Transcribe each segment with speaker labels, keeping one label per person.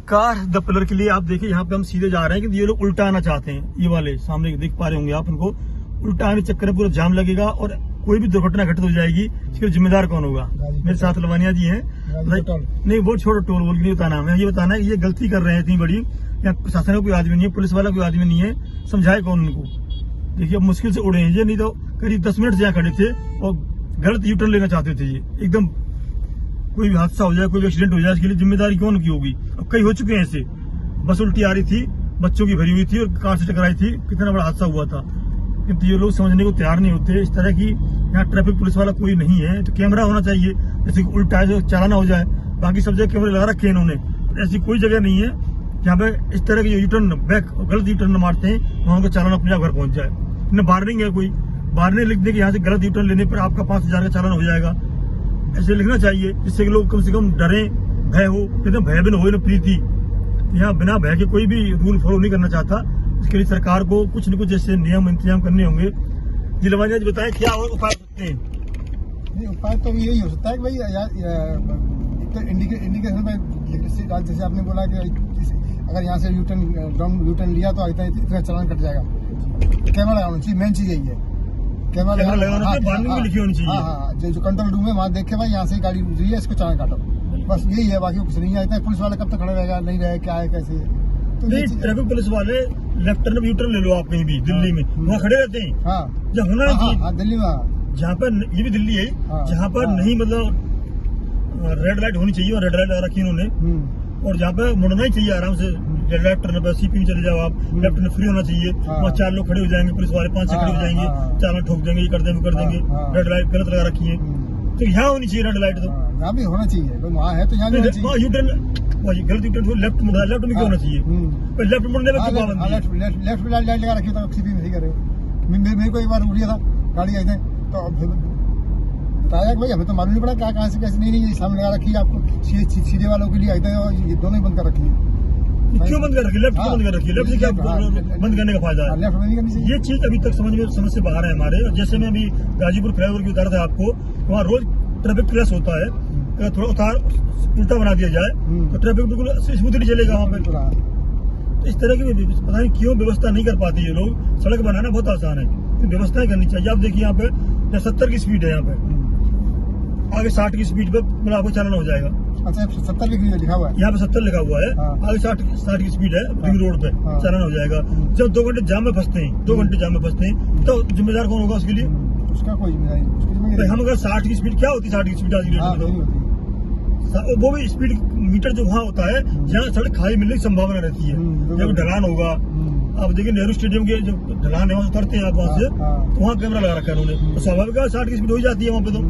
Speaker 1: Car the pillar के लिए आप देखिए यहाँ पे हम सीधे जा रहे हैं कि ये लोग उल्टा आना चाहते हैं। ये वाले सामने देख पा रहे होंगे आप, उनको उल्टा आने चक्कर में पूरा जाम लगेगा और कोई भी दुर्घटना घटित हो जाएगी। इसके जिम्मेदार कौन होगा? मेरे साथ लवानिया जी हैं। नहीं वो छोड़ो, टोल वोल नहीं बताना, हमें ये बताना है ये गलती कर रहे हैं इतनी बड़ी। यहाँ प्रशासन का कोई आदमी नहीं है, पुलिस वाला कोई आदमी नहीं है, समझाए कौन उनको? देखिए अब मुश्किल से उड़े हैं ये, नहीं तो करीब 10 मिनट से यहाँ खड़े थे और गलत यू टर्न लेना चाहते थे। ये एकदम कोई भी हादसा हो जाए, कोई भी एक्सीडेंट हो जाए, इसके लिए जिम्मेदारी कौन की होगी? अब कई हो चुके हैं ऐसे, बस उल्टी आ रही थी, बच्चों की भरी हुई थी और कार से टकराई थी, कितना बड़ा हादसा हुआ था। किंतु ये लोग समझने को तैयार नहीं होते। इस तरह की यहाँ ट्रैफिक पुलिस वाला कोई नहीं है, तो कैमरा होना चाहिए, जैसे कि उल्टा जो चालाना हो जाए। बाकी सब जगह कैमरे लगा रखे हैं इन्होंने, ऐसी कोई जगह नहीं है जहाँ पे इस तरह के यू टर्न बैक गलत यू टर्न मारते हैं वहाँ का चालान अपने घर पहुंच जाए। इन्हें वार्निंग है, कोई वार्निंग लिख दे कि यहाँ से गलत यू टर्न लेने पर आपका 5,000 का चालान हो जाएगा। ऐसे लिखना चाहिए जिससे कि लोग कम से कम डरे, भय हो। कहते भय भी न हो, न प्रीति। यहाँ बिना भय के कोई भी रूल फॉलो नहीं करना चाहता। इसके लिए सरकार को कुछ न कुछ जैसे नियम इंतजाम करने होंगे। जी लवानिया जी बताएं क्या उपाय सकते हैं?
Speaker 2: नहीं, उपाय तो यही हो सकता है कि भाई तो इंडिकेशन में जैसे आपने बोला कि अगर यहाँ से यूटर्न लिया तो इतना चालान कट जाएगा। कैमरा लगाना चाहिए, मेन चीज यही है। कैमरा लगाना लिखी होनी चाहिए। हाँ, जो कंट्रोल रूम है वहाँ देख के भाई यहाँ से गाड़ी गुजरी है, इसको चालान काटो, बस यही है, बाकी कुछ नहीं है। इतना पुलिस वाले कब तक खड़े रहेगा, नहीं रहे, क्या है कैसे? तो
Speaker 1: नहीं, ट्रैफिक पुलिस वाले लेफ्ट टर्न यू टर्न ले लो आप कहीं भी, दिल्ली में वहाँ खड़े रहते हैं।
Speaker 2: हाँ,
Speaker 1: जहाँ होना चाहिए
Speaker 2: दिल्ली में,
Speaker 1: जहाँ पर ये भी दिल्ली है, जहाँ पर नहीं मतलब रेड लाइट होनी चाहिए और रेड लाइट रखी इन्होंने, और जहाँ पे मुड़ना ही चाहिए आराम से। लेफ्ट टर्न पे सीपी चले जाओ आप, लेफ्ट टर्न फ्री होना चाहिए। वहाँ 4 लोग खड़े हो जाएंगे, पुलिस वाले 5 से खड़े हो जाएंगे, चालान ठोक देंगे, ये कर देंगे। रेड लाइट गलत लगा रखी है, तो यहाँ होनी चाहिए रेड लाइट। तो
Speaker 2: यहाँ भी होना चाहिए, वहाँ है तो यहाँ भी होना चाहिए।
Speaker 1: यू टर्न गलत यू टर्न लेफ्ट मुड़ा, लेफ्ट में क्यों होना चाहिए? लेफ्ट मुड़ने में क्यों पाबंदी है?
Speaker 2: लेफ्ट लाइट लगा रखी तो सीपी नहीं करे। मेरे को एक बार उड़िया था, गाड़ी आई थी तो बताया कि भाई हमें तो मालूम नहीं पड़ा क्या कहाँ से कैसे। नहीं सामने लगा रखी है, आपको सीधे वालों के लिए आई थी और ये दोनों ही बंद कर रखी है।
Speaker 1: क्यों बंद कर रखी? लेफ्ट क्यों बंद कर रखी है? लेफ्ट से क्या बंद करने का फायदा है?
Speaker 2: लेफ्ट नहीं करनी चाहिए।
Speaker 1: ये चीज अभी तक समझ से बाहर है हमारे। जैसे मैं अभी गाजीपुर फ्लाईओवर की उतारा था आपको, वहाँ रोज ट्रैफिक क्लैश होता है। अगर थोड़ा उतार उल्टा बना दिया जाए तो ट्रैफिक बिल्कुल स्मूथली चलेगा वहाँ पे। तो इस तरह की पता नहीं क्यों व्यवस्था नहीं कर पाती ये लोग। सड़क बनाना बहुत आसान है, तो व्यवस्थाएं करनी चाहिए। आप देखिए यहाँ पे 70 की स्पीड है, यहाँ पे आगे 60 की स्पीड पे मतलब आपको चालान हो जाएगा।
Speaker 2: अच्छा 70 लिखा हुआ है,
Speaker 1: यहाँ पे 70 लिखा हुआ है। आगे 60 की स्पीड है, रिंग रोड पे चालान हो जाएगा। जब 2 घंटे जाम में फंसते हैं, 2 घंटे जाम में फंसते हैं, तो जिम्मेदार कौन होगा उसके लिए?
Speaker 2: उसका कोई जिम्मेदारी।
Speaker 1: हम अगर 60 की स्पीड, क्या होती है 60 की स्पीड आज की डेट में? वो भी स्पीड मीटर जो वहाँ होता है जहाँ सड़क खाली मिलने की संभावना रहती है, जब ढलान होगा। आप देखिए नेहरू स्टेडियम के जो ढलान है वहाँ उतरते हैं आप वहाँ से, तो वहाँ कैमरा लगा रखा है उन्होंने, तो स्वाभाविक 60 की स्पीड हो जाती है वहाँ पे। तो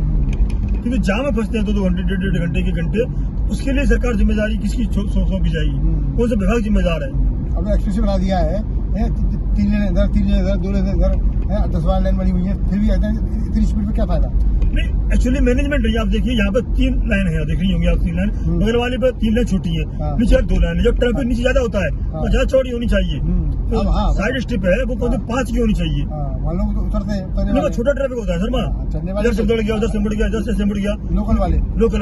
Speaker 1: क्योंकि जाम में फंसते हैं 2 घंटे, 1.5 घंटे के घंटे, उसके लिए सरकार जिम्मेदारी किसकी सौंपी जाएगी? कौन सा विभाग जिम्मेदार है?
Speaker 2: अब एक्सप्रेस बना दिया है, 3 लेन इधर, 3 लेन इधर, 2 लेन इधर, 10 लेन बनी हुई है, फिर भी इतनी स्पीड में क्या फायदा?
Speaker 1: नहीं, एक्चुअली मैनेजमेंट है। आप देखिए यहाँ पे 3 लाइन है, देख रही होंगी आप 3 लाइन, बगल वाले पे 3 लाइन छोटी है, नीचे 2 लाइन है। जब ट्रैफिक नीचे ज्यादा होता है तो ज्यादा चौड़ी होनी चाहिए। तो साइड स्ट्रिप है वो 5 की होनी चाहिए।
Speaker 2: उतरते
Speaker 1: हैं छोटा ट्रैफिक होता है सर, इधर से दौड़ गया, उधर से मुड़ गया, इधर से मुड़ गया। लोकल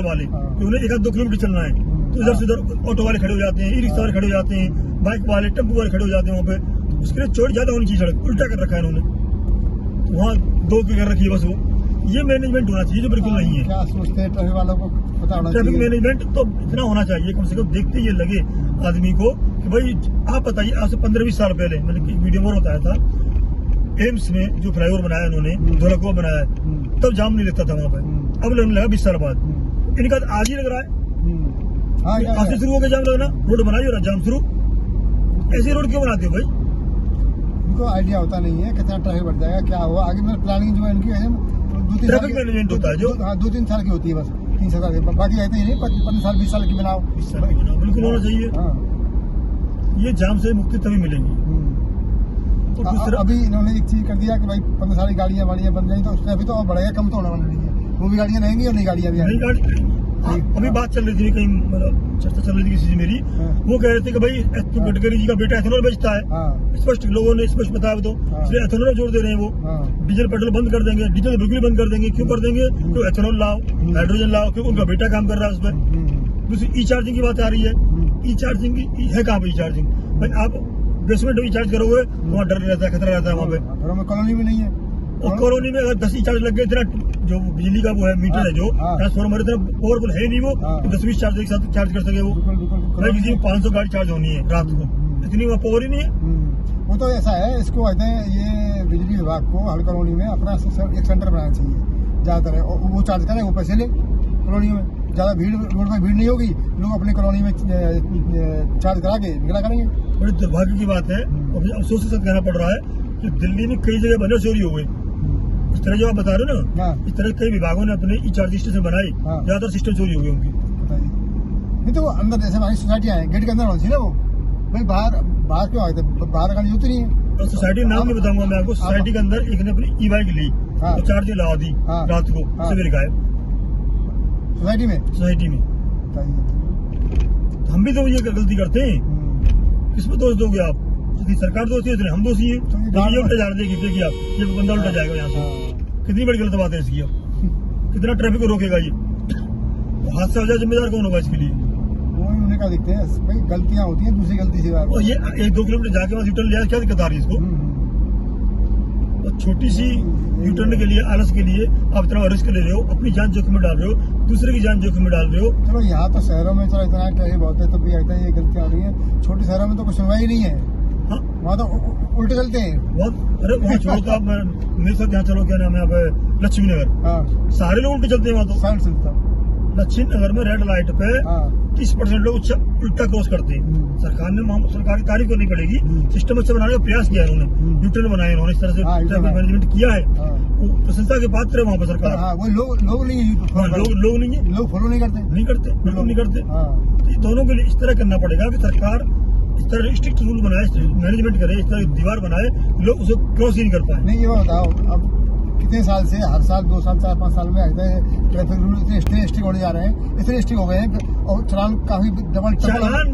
Speaker 1: वाले तो उन्हें 1-2 किलोमीटर चलना है, तो इधर से उधर ऑटो वाले खड़े हो जाते हैं, ई रिक्शा वाले खड़े हो जाते हैं, बाइक वाले, टेम्पो वाले खड़े हो जाते हैं वहाँ पे। उसके लिए चौड़ी ज्यादा होनी चाहिए सड़क, उल्टा कर रखा है इन्होंने, वहाँ 2 की कर रखी है बस। वो ये मैनेजमेंट होना चाहिए जो बिल्कुल नहीं है।
Speaker 2: क्या सोचते हैं ट्रैफिक वालों को पता होना चाहिए।
Speaker 1: ट्रैफिक मैनेजमेंट तो इतना होना चाहिए कम से कम, देखते ये लगे आदमी को कि भाई आप बताइए, आज से 15-20 साल पहले मैंने वीडियो में बताया था, एम्स में जो फ्लाईओवर बनाया उन्होंने, धोलाकुआ बनाया, तब जाम नहीं लगता था वहाँ पे। अब लगने लगा 20 साल बाद। इनका आज ही लग रहा है, आज से शुरू हो गया जाम लगना। रोड बनाई और जाम शुरू, ऐसी रोड क्यों बनाते हो भाई?
Speaker 2: उनको आइडिया होता नहीं है कितना ट्रैफिक बढ़ जाएगा, क्या हुआ आगे। मेरी प्लानिंग जो है इनकी 2-3
Speaker 1: ट्रैफिक मैनेजमेंट होता है जो
Speaker 2: 2-3 साल की होती है, बस 3 साल की, बाकी रहते ही नहीं। 15 साल 20 साल की बनाओ,
Speaker 1: बिल्कुल होना चाहिए। ये जाम से मुक्ति तभी मिलेगी।
Speaker 2: तो अभी इन्होंने एक चीज कर दिया कि भाई 15 साल की गाड़ियाँ बन जाएंगी, तो उससे अभी तो और बढ़ेगा, कम तो होना वाला नहीं है। वो भी गाड़ियाँ रहेंगी और नई गाड़ियाँ भी आएंगी।
Speaker 1: अभी बात चल रही थी कहीं, मतलब चर्चा चल रही थी किसी से मेरी, वो कह रहे थे कि भाई गडकरी जी का बेटा एथेनॉल बेचता है। स्पष्ट लोगों ने स्पष्ट बताया, तो इसलिए एथेनॉल जोड़ दे रहे हैं। वो डीजल पेट्रोल बंद कर देंगे, डीजल बिल्कुल बंद कर देंगे। क्यों कर देंगे? क्यों एथेनॉल लाओ, हाइड्रोजन लाओ, क्योंकि उनका बेटा काम कर रहा है उस पर। दूसरी ई चार्जिंग की बात आ रही है, ई चार्जिंग है कहाँ पे ई चार्जिंग? भाई आप बेसमेंट में चार्ज करोगे वहाँ डर रहता है, खतरा रहता है वहाँ पे।
Speaker 2: घरों में कॉलोनी में नहीं है।
Speaker 1: और कॉलोनी में अगर 10 चार्ज लग गए, तेरा जो बिजली का वो है मीटर है जो ट्रांसफार्मर, इतना पावरफुल है नहीं वो 10-20 चार्ज एक साथ चार्ज कर सके वो। भाई किसी में 500 गाड़ी चार्ज होनी है रात को, इतनी वहाँ पावर ही नहीं है।
Speaker 2: वो तो ऐसा है, इसको कहते हैं ये बिजली विभाग को हर कॉलोनी में अपना एक सेंटर बनाना चाहिए ज्यादातर, और वो चार्ज करे, वो पैसे ले कॉलोनी में। ज्यादा भीड़, रोड में भीड़ नहीं होगी, लोग अपनी कॉलोनी में चार्ज करा के निकला करेंगे।
Speaker 1: बड़ी दुर्भाग्य की बात है, और मुझे अफसोस के साथ कहना पड़ रहा है कि दिल्ली में कई जगह बने चोरी हो गई। इस तरह जो आप बता रहे हो ना, इस तरह कई विभागों ने अपने ई चार्जिंग स्टेशन बनाई, ज्यादातर सिस्टम चोरी हो गई उनकी।
Speaker 2: नहीं तो वो अंदर जैसे हमारी सोसाइटियाँ हैं, गेट के अंदर होनी चाहिए ना वो। भाई बाहर क्यों आए थे? बाहर गाड़ी होती नहीं है।
Speaker 1: और सोसाइटी का नाम नहीं बताऊंगा मैं आपको। सोसाइटी के अंदर एक ने अपनी ई बाइक ली और चार्ज लगा दी रात को, सवेरे गायब
Speaker 2: सोसाइटी में।
Speaker 1: हम भी तो ये गलती करते हैं, किसमें दोष दोगे आप? यदि सरकार दोषी है तो हम दोषी है। ये उल्टा जा रहे थे कि आप ये बंदा उल्टा जाएगा यहाँ से, कितनी बड़ी गलत बात है इसकी। अब कितना ट्रैफिक को रोकेगा ये? हादसा हो जाए जिम्मेदार कौन होगा इसके लिए?
Speaker 2: उन्हें क्या दिखते हैं भाई, गलतियां होती हैं, दूसरी गलती से।
Speaker 1: और ये 1-2 किलोमीटर जाके वहाँ यूटर्न लिया, क्या दिक्कत आ रही है इसको? और छोटी सी यूटर्न के लिए, आलस के लिए आप इतना रिस्क ले रहे हो, अपनी जान जोखिम में डाल रहे हो, दूसरे की जान जोखिम में डाल रहे हो।
Speaker 2: चलो यहाँ तो शहरों में चलो इतना ट्रैफिक बहुत है, तो भी ऐसा ये गलतियां हो रही है। छोटे शहरों में तो कुछ सुनवाई नहीं है, वहाँ तो उल्टे चलते हैं बहुत।
Speaker 1: अरे वहाँ छोड़ो तो आप मेरे साथ यहाँ चलो, क्या नाम है यहाँ पे, लक्ष्मी नगर, सारे लोग उल्टे चलते हैं वहाँ तो।
Speaker 2: साइड चलता
Speaker 1: लक्ष्मी नगर में रेड लाइट पे 30% लोग उल्टा क्रॉस करते हैं। सरकार ने, सरकार की तारीफ करनी पड़ेगी, सिस्टम अच्छा बनाने का प्रयास किया है उन्होंने, यूटर्न बनाए उन्होंने, इस तरह से ट्रैफिक मैनेजमेंट किया है, प्रशंसा के पात्र है वहाँ पर सरकार।
Speaker 2: वो लोग नहीं है,
Speaker 1: लोग नहीं है,
Speaker 2: लोग फॉलो नहीं करते,
Speaker 1: बिल्कुल नहीं करते। तो दोनों के लिए इस तरह करना पड़ेगा कि सरकार इस तरह स्ट्रिक्ट रूल बनाए, मैनेजमेंट करे, इस तरह दीवार बनाए, लोग उसे क्रॉस ही नहीं कर पाए।
Speaker 2: नहीं ये बताओ, अब कितने साल से, हर साल 2 साल 4-5 साल में ट्रैफिक रूल इतने स्ट्रिक्ट होने जा रहे हैं, इतने स्ट्रिक्ट हो गए हैं, और चालान काफी डबल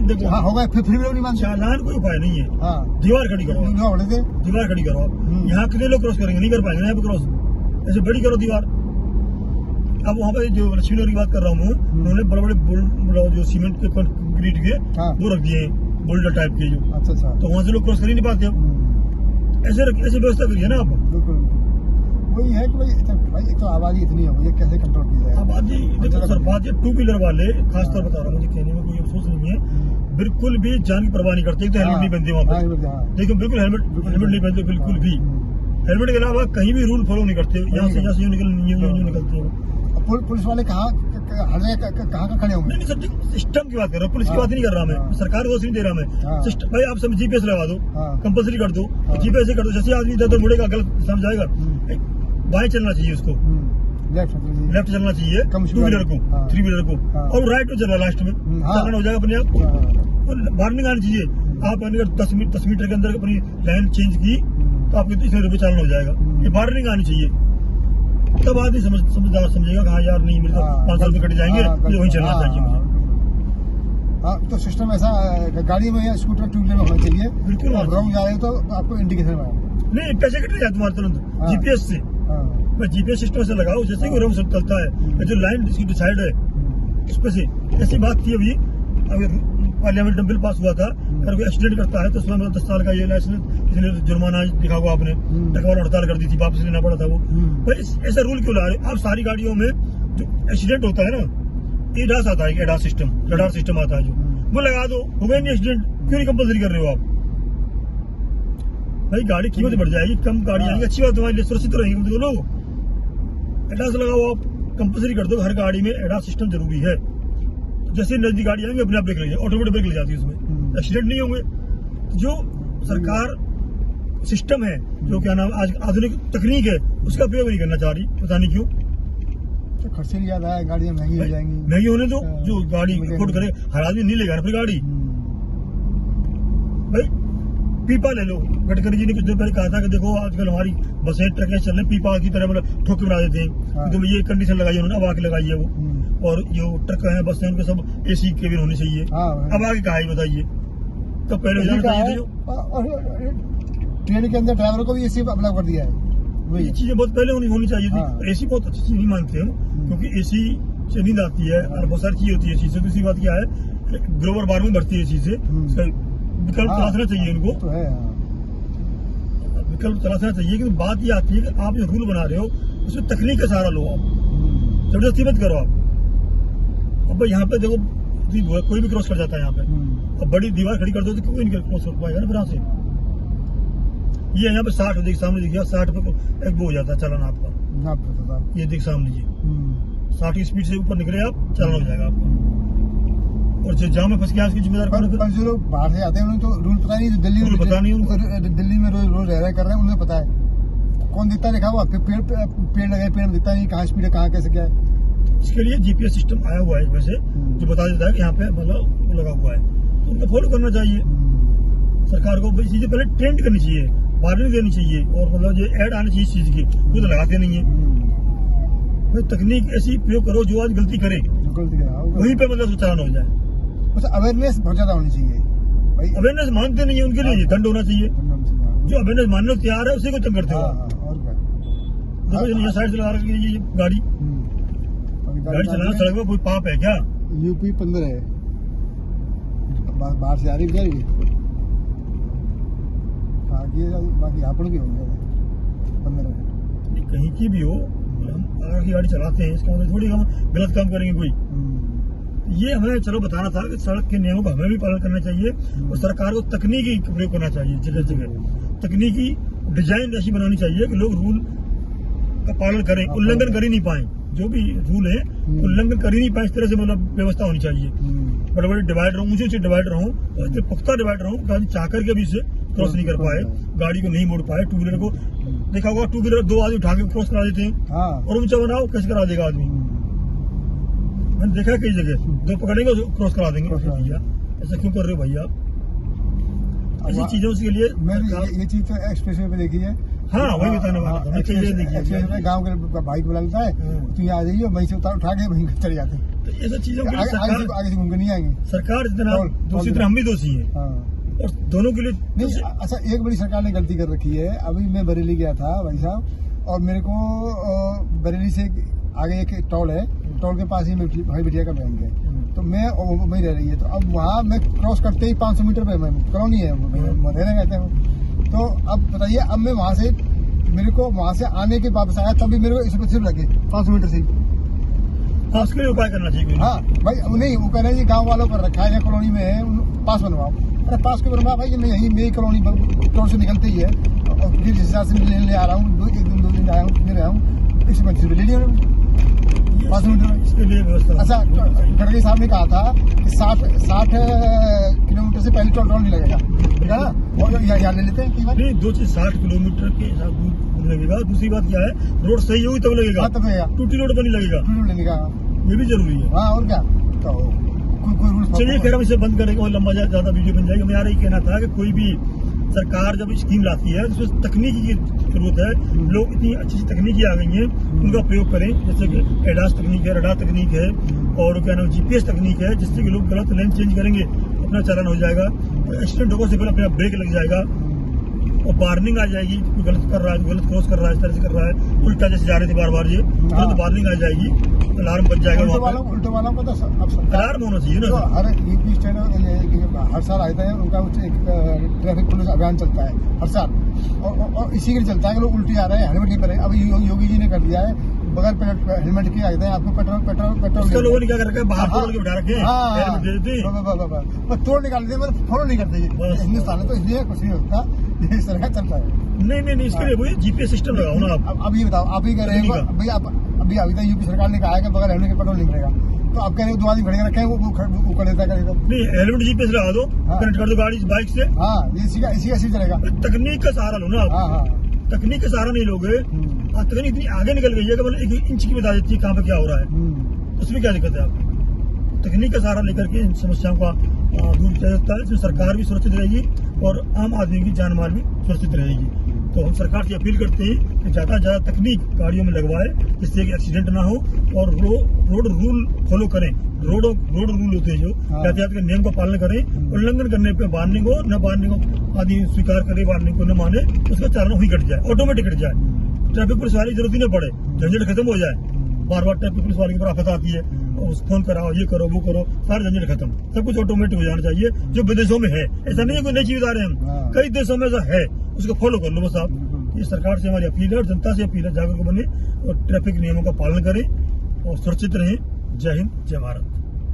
Speaker 1: देखो
Speaker 2: हो गए, फिर भी लोग नहीं मानते।
Speaker 1: चालान कोई उपाय नहीं है, दीवार खड़ी करो, दीवार खड़ी करो। यहाँ कितने लोग क्रॉस करेंगे? नहीं कर पाएंगे यहाँ पे क्रॉस, ऐसे बड़ी करो दीवार। अब वहाँ पे जो लक्ष्मी नगर की बात कर रहा हूँ, उन्होंने बड़े बड़े जो सीमेंट के कंक्रीट के वो रख दिए, बोल्डर टाइप के जो। अच्छा। तो वहाँ से लोग क्रॉस कर ही नहीं पाते। ऐसे व्यवस्था करिए ना आप।
Speaker 2: बिल्कुल वही है कि भाई एक तो आबादी इतनी है, ये कैसे कंट्रोल की जाए?
Speaker 1: आबादी देखो सर, बात ये 2 व्हीलर वाले खासतौर बता रहा हूँ, मुझे कहने में कोई अफसोस नहीं है, बिल्कुल भी जान की परवाह नहीं करते। एक तो हेलमेट नहीं पहनते वहाँ पे, देखो बिल्कुल हेलमेट नहीं पहनते, बिल्कुल भी। हेलमेट के अलावा कहीं भी रूल फॉलो नहीं करते, यहाँ से यूँ निकलते हैं।
Speaker 2: पुलिस वाले कहाँ खड़े होंगे?
Speaker 1: नहीं सर, सिस्टम की बात कर रहा हूँ, पुलिस की बात नहीं कर रहा मैं, सरकार को नहीं दे रहा मैं। सिस्टम भाई आप सब जीपीएस लगा दो, कंपल्सरी कर दो, जीपीएस कर दो, जैसे आदमी इधर मुड़ेगा गलत समझ जाएगा, बाएं चलना चाहिए उसको, लेफ्ट चलना चाहिए 2 व्हीलर को, 3 व्हीलर को, और राइट में चलना लास्ट में, चालान हो जाएगा अपने आप। वार्निंग आनी चाहिए। आप अगर 10 मीटर के अंदर अपनी लाइन चेंज की तो आपको इतने रुपये चालान हो जाएगा, ये वार्निंग आनी चाहिए। तब आदमी समझदार समझेगा कि हाँ यार नहीं मेरे तो 500 रुपये कट जाएंगे, ये वहीं चलना चाहिए मुझे।
Speaker 2: हाँ तो सिस्टम ऐसा गाड़ी में या स्कूटर 2 व्हीलर में होना चाहिए। बिल्कुल। रॉन्ग जा रहे हो तो आपको इंडिकेशन लगाओ,
Speaker 1: नहीं पैसे कट जाए तुम्हारे तुरंत जीपीएस से। जीपीएस सिस्टम से लगाओ, जैसे कि रॉन्ग चलता है, जो लाइन इसकी डिसाइड है उस पर से। ऐसी बात थी अभी पार्लियामेंट में बिल पास हुआ था, अगर कोई एक्सीडेंट करता है तो उसमें 10 साल का ये लाइसेंस, इसलिए जुर्माना दिखा हुआ आपने, टकवाल हड़ताल कर दी थी, वापस लेना पड़ा था वो। पर ऐसा रूल क्यों ला रहे? आप सारी गाड़ियों में जो एक्सीडेंट होता है ना, एडास आता है, एडास सिस्टम, रडार सिस्टम आता है जो, वो लगा दो, हो गया नहीं एक्सीडेंट, क्यों नहीं कंपल्सरी कर रहे हो आप? भाई गाड़ी कीमत बढ़ जाएगी, कम गाड़ी आएगी, अच्छी बात, तुम्हारे लिए सुरक्षित रहेंगे तुम लोग। एडास लगाओ आप, कंपल्सरी कर दो, हर गाड़ी में एडास सिस्टम जरूरी है। जैसे नजदीक गाड़ी आएंगे अपने आप ब्रेक लगे, ऑटोमेटिक ब्रेक लग जाती है, उसमें एक्सीडेंट नहीं होंगे। जो सरकार सिस्टम है, जो क्या नाम आज आधुनिक तकनीक है, उसका उपयोग नहीं करना चाह रही, पता नहीं क्यों।
Speaker 2: तो खर्चे भी ज्यादा है, गाड़ियां महंगी हो जाएंगी।
Speaker 1: महंगी होने दो, जो गाड़ी अफोर्ड करे, हर आदमी नहीं लेगा अपनी गाड़ी। भाई पीपा ले लो, गडकरी जी ने कुछ दिन पहले कहा था कि देखो आजकल हमारी बसें ट्रकें चल रही पीपा की तरह, मतलब ठोक के बना देते हैं, तो ये कंडीशन लगाई है उन्होंने, अब आके लगाई है वो। और जो ट्रक है, बसें, उनके सब एसी केबिन होनी चाहिए। अब आगे कहा है बताइए, तो पहले जाना चाहिए जो
Speaker 2: ट्रेन के अंदर ड्राइवर को भी एसी अप्लाई कर दिया है।
Speaker 1: ये चीजें बहुत पहले होनी चाहिए थी। एसी बहुत अच्छी चीज नहीं मानते हम, क्योंकि एसी से नींद आती है और बहुत सारी चीज होती है एसी से। दूसरी बात क्या है, ग्लोबल वार्मिंग बढ़ती है इसी से। इसका विकल्प तलाशना चाहिए इनको,
Speaker 2: तो है।
Speaker 1: विकल्प तलाशना चाहिए। कि बात ये आती है कि आप जो रूल बना रहे हो उसमें तकनीक का सहारा लो, आप जबरदस्ती मत करो आप। अब भाई यहाँ पे देखो कोई भी क्रॉस कर जाता है यहाँ पे, अब बड़ी दीवार खड़ी कर दो तो कोई नहीं क्रॉस कर पाएगा ना फिर यहाँ से। ये यहाँ पे 60 देख सामने देखिए, 60 पे एक वो हो जाता है चालान आपका। ये देख सामने लीजिए 60 की स्पीड से ऊपर निकले आप, चालान हो जाएगा आपका। और जो जाम में फंस गया उसकी जिम्मेदार कौन है?
Speaker 2: जो लोग बाहर से आते हैं उन्हें तो रूल पता नहीं, दिल्ली में
Speaker 1: पता नहीं उनको,
Speaker 2: दिल्ली में रोज रह कर रहे हैं, उन्हें पता है। कौन दिखता है, देखा हुआ पेड़ लगे, पेड़ में दिखता नहीं कहाँ स्पीड है, कहाँ कैसे क्या है।
Speaker 1: इसके लिए जीपीएस सिस्टम आया हुआ है वैसे, जो बता देता है कि यहाँ पे मतलब लगा हुआ है, तो उनको फॉलो करना चाहिए। सरकार को चीजें पहले ट्रेंड करनी चाहिए, वार्निंग देनी चाहिए, और मतलब जो ऐड आनी चाहिए इस चीज की, वो तो लगाते नहीं है। भाई तकनीक ऐसी प्रयोग करो जो आज गलती करे वहीं पे मतलब चालान हो जाए।
Speaker 2: बस अवेयरनेस बहुत ज्यादा होनी चाहिए भाई।
Speaker 1: अवेयरनेस मानते नहीं है, उनके लिए दंड होना चाहिए। जो अवेयरनेस मानने को तैयार है उसी को तंग करते हो। देखो साइड से लगा रखी है ये गाड़ी चलाना सड़क में कोई पाप है क्या?
Speaker 2: यूपी 15 है, बाहर से आ रही बेचारी, बाकी अपन भी होंगे 15
Speaker 1: कहीं की भी हो। हम अगर की गाड़ी चलाते हैं इसका मतलब थोड़ी हम गलत काम करेंगे कोई। ये हमें चलो बताना था कि सड़क के नियमों का हमें भी पालन करना चाहिए, और सरकार को तकनीकी प्रयोग करना चाहिए। जगह जगह तकनीकी डिजाइन ऐसी बनानी चाहिए कि लोग रूल का पालन करें, उल्लंघन कर ही नहीं पाए। जो भी रूल है उल्लंघन कर ही नहीं पाए, इस तरह से मतलब व्यवस्था होनी चाहिए। बड़े बड़े डिवाइडर हो, ऊंचे ऊंचे डिवाइडर हो, और इतने पुख्ता डिवाइडर हो कि चाह करके भी इसे क्रॉस नहीं कर पाए, गाड़ी को नहीं मोड़ पाए। टू व्हीलर को देखा होगा, टू व्हीलर 2 आदमी उठा के क्रॉस करा देते हैं, और ऊंचा बनाओ कैसे करा देगा आदमी। मैंने देखा कई जगह 2 पकड़ेंगे क्रॉस करा देंगे। भैया ऐसा क्यों कर रहे हो भैया? ऐसी चीजों के लिए
Speaker 2: मैंने ये चीज तो एक्सप्रेस पे देखी है।
Speaker 1: हाँ वही बताने वाला था।
Speaker 2: गाँव के बाइक बुला लेता है, तो यहाँ आ जाइए, वहीं से उठा के वहीं चले जाते हैं।
Speaker 1: तो ऐसी चीजों के लिए
Speaker 2: आगे से घूम के नहीं आएंगे।
Speaker 1: सरकार जितना दूसरी तरह हम भी दोषी है, और दोनों के लिए
Speaker 2: नहीं। अच्छा, एक बड़ी सरकार ने गलती कर रखी है। अभी मैं बरेली गया था भाई साहब, और मेरे को बरेली से आगे एक टोल है, टोल के पास ही भाई बिटिया का बैंक है, तो मैं वहीं रह रही है। तो अब वहाँ मैं क्रॉस करते ही 500 मीटर पे कॉलोनी है, रहने कहते हैं। तो अब बताइए, अब मैं वहाँ से मेरे को वहाँ से आने के वापस आया, तभी मेरे को इस पर सिर्फ लगे 500 मीटर से ही।
Speaker 1: हाँ, उसके लिए उपाय करना चाहिए।
Speaker 2: हाँ भाई, नहीं वो कह रहे हैं गाँव वालों पर रखा है, या कॉलोनी में है, पास बनवाओ। अरे पास क्यों बनवा भाई? नहीं, मेरी कॉलोनी टोल से निकलते ही है, और जिस हिसाब से ले आ रहा हूँ, 2 दिन आया हूँ, ले रहा हूँ, 125 रुपये ले लिया 5 मिनट
Speaker 1: इसके लिए व्यवस्था।
Speaker 2: अच्छा, गडकरी साहब ने कहा था कि 60 किलोमीटर से पहले टोल नहीं लगेगा, ठीक है ना? और यहाँ ले लेते हैं
Speaker 1: नहीं, 60 किलोमीटर के हिसाब दूर लगेगा। दूसरी बात क्या है, रोड सही होगी तब लगेगा,
Speaker 2: तब लगेगा,
Speaker 1: टूटी रोड पर नहीं लगेगा,
Speaker 2: लेने का
Speaker 1: ये भी जरूरी है।
Speaker 2: हाँ, और क्या। तो कोई रूल
Speaker 1: चलिए खैर हम इसे बंद करेंगे, और लंबा ज्यादा वीडियो बन जाएगा। मेरा यही कहना था कि कोई भी सरकार जब स्कीम लाती है तो उसमें तकनीकी की जरूरत है। लोग इतनी अच्छी तकनीकी आ गई हैं, उनका प्रयोग करें। जैसे कि एडास तकनीक है, रडार तकनीक है, और क्या नाम जीपीएस तकनीक है, जिससे कि लोग गलत लेन चेंज करेंगे अपना चालान हो जाएगा। एक्सीडेंट होने से पहले अपना ब्रेक लग जाएगा, और वार्निंग आ जाएगी। कोई गलत कर रहा है, गलत क्रॉस कर रहा है, इस तरह से कर रहा है, उल्टा जैसे जा रहे थे बार ये, तो वार्निंग आ जाएगी, अलार्म बच जाएगा।
Speaker 2: उल्टे वालों को तो
Speaker 1: अलार्म होना चाहिए ना।
Speaker 2: हर यूपी स्टेट हर साल आता है उनका एक ट्रैफिक पुलिस अभियान चलता है हर साल, और इसी के लिए चलता है कि लोग उल्टी आ रहे हैं, हेलमेट नहीं पहने। अभी योगी जी ने कर दिया है, बगैर हेलमेट के आते हैं, आपको पेट्रोल
Speaker 1: लोगों ने क्या कर रखा है, बाहर तोड़ के बिठा रखे हैं,
Speaker 2: तोड़ निकाल देते, फॉलो नहीं करते। हिंदुस्तान है तो इसलिए कुछ नहीं होता, इस तरह चलता है।
Speaker 1: नहीं, इसके लिए वही जीपीएस सिस्टम लगाओ ना आप।
Speaker 2: अब ये बताओ, आप ही कह रहे हैं भैया, अभी तक यूपी सरकार ने कहा है कि बगैर हेलमेट के पेट्रोल नहीं मिलेगा, तो आप कह रहे हो 2 आदमी खड़े रखे हैं, वो कर देता करेगा।
Speaker 1: नहीं, हेलमेट जीपीएस लगा दो, कनेक्ट कर दो गाड़ी बाइक से।
Speaker 2: हाँ, इसी चलेगा।
Speaker 1: तकनीक का सहारा लो ना आप।
Speaker 2: हाँ,
Speaker 1: तकनीक का सहारा नहीं लोगे, तकनीक इतनी आगे निकल गई है कि मतलब 1 इंच की बता देती है कहाँ पे क्या हो रहा है। उसमें क्या दिक्कत है? आप तकनीक का सहारा लेकर के इन समस्याओं का दूर किया जाता है, इसमें सरकार भी सुरक्षित रहेगी और आम आदमी की जान माल भी सुरक्षित रहेगी। तो हम सरकार से अपील करते हैं कि ज्यादा से ज्यादा तकनीक गाड़ियों में लगवाए, जिससे कि एक्सीडेंट ना हो, और रोड रूल फॉलो करें। रोड रूल होते हैं जो यातायात के नियम का पालन करें। उल्लंघन करने पे वार्निंग हो, न वार्निंग हो, आदमी स्वीकार करे, वार्निंग को न माने, उसका चालान ही कट जाए, ऑटोमेटिक कट जाए, ट्रैफिक पुलिस वाली जरूरत ही न पड़े, झंझट खत्म हो जाए, बार बार ट्रैफिक पुलिस वाले के ऊपर आफत आती है, उस फोन कराओ, ये करो, वो करो, सारे झंझट खत्म। सब कुछ ऑटोमेटिक हो जाना चाहिए, जो विदेशों में है। ऐसा नहीं है कोई नई चीज बता रहे हैं हम, कई देशों में ऐसा है, उसको फॉलो कर लो बस आप। ये सरकार से हमारी अपील है और जनता से अपील है, जागरूक बने और ट्रैफिक नियमों का पालन करें और सुरक्षित रहें। जय हिंद, जय भारत।